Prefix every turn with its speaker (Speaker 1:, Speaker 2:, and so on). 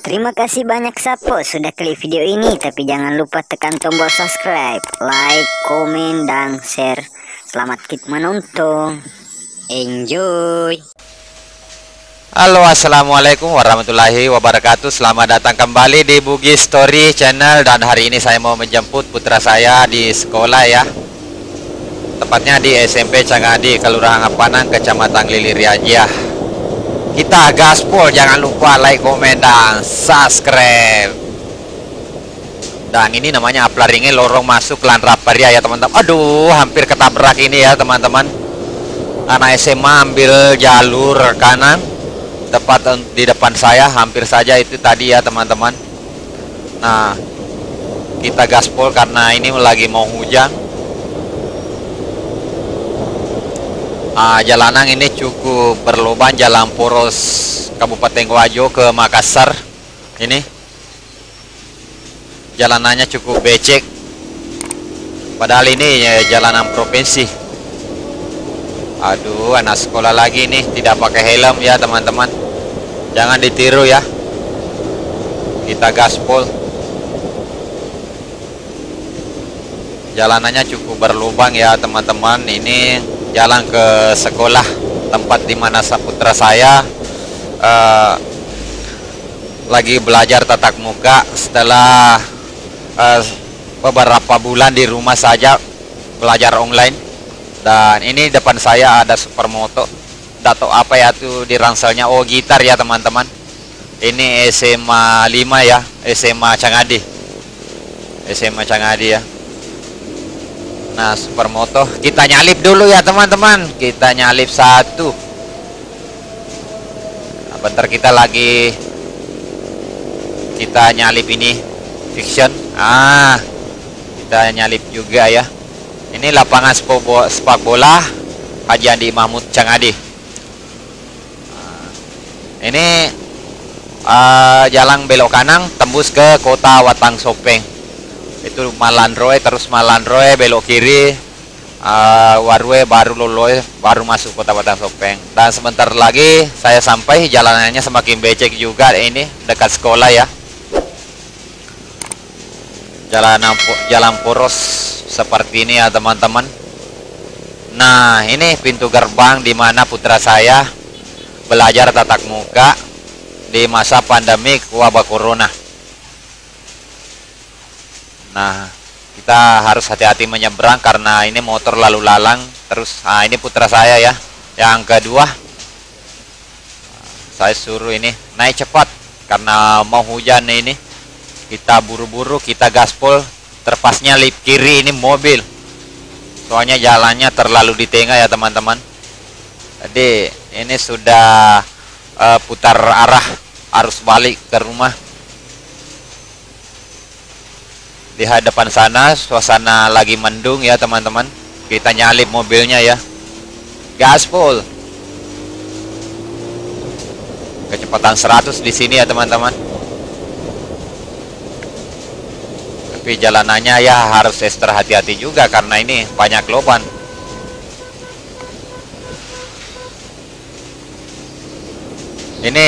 Speaker 1: Terima kasih banyak Sapo sudah klik video ini, tapi jangan lupa tekan tombol subscribe, like, komen, dan share. Selamat menonton. Enjoy.
Speaker 2: Halo, assalamualaikum warahmatullahi wabarakatuh. Selamat datang kembali di Bugis Story Channel. Dan hari ini saya mau menjemput putra saya di sekolah ya, tepatnya di SMP Cangadi, Kelurahan Apanang, Kecamatan Liliriajiah. Kita gaspol, jangan lupa like, komen, dan subscribe. Dan ini namanya aplaringe lorong masuk Klan Raparia ya teman-teman. Aduh, hampir ketabrak ini ya teman-teman. Anak SMA ambil jalur kanan, tepat di depan saya, hampir saja itu tadi ya teman-teman. Nah, kita gaspol karena ini lagi mau hujan. Jalanan ini cukup berlubang, jalan poros Kabupaten Wajo ke Makassar. Ini jalanannya cukup becek, padahal ini ya, jalanan provinsi. Aduh, anak sekolah lagi nih tidak pakai helm ya teman-teman, jangan ditiru ya. Kita gaspol, jalanannya cukup berlubang ya teman-teman. Ini jalan ke sekolah, tempat dimana putra saya lagi belajar tatap muka setelah beberapa bulan di rumah saja belajar online. Dan ini depan saya ada supermoto, dato apa ya tuh di rangselnya, oh gitar ya teman-teman. Ini SMA 5 ya, SMA Cangadi, SMA Cangadi ya. Nah, supermoto kita nyalip dulu ya teman-teman, kita nyalip satu. Nah, bentar kita nyalip ini fiction. Kita nyalip juga ya. Ini lapangan sepak bola Haji Andi Mahmud Cangadi. Ini jalan belok kanan tembus ke kota Watang Sopeng. Itu Malandroe, terus Malandroe belok kiri, Warwe baru Loloe, baru masuk kota Watang Sopeng. Dan sebentar lagi saya sampai, jalanannya semakin becek juga. Ini dekat sekolah ya, jalan poros seperti ini ya teman-teman. Nah, ini pintu gerbang di mana putra saya belajar tatap muka di masa pandemi wabah corona. Nah, kita harus hati-hati menyeberang karena ini motor lalu lalang. Terus, ini putra saya ya, yang kedua. Saya suruh ini naik cepat karena mau hujan ini. Kita buru-buru, kita gaspol. Terpasnya lip kiri ini mobil, soalnya jalannya terlalu di tengah ya teman-teman. Jadi ini sudah putar arah, arus balik ke rumah. Di hadapan sana suasana lagi mendung ya teman-teman. Kita nyalip mobilnya ya, gaspol, kecepatan 100 di sini ya teman-teman. Tapi jalanannya ya harus ekstra hati-hati juga karena ini banyak lubang. Ini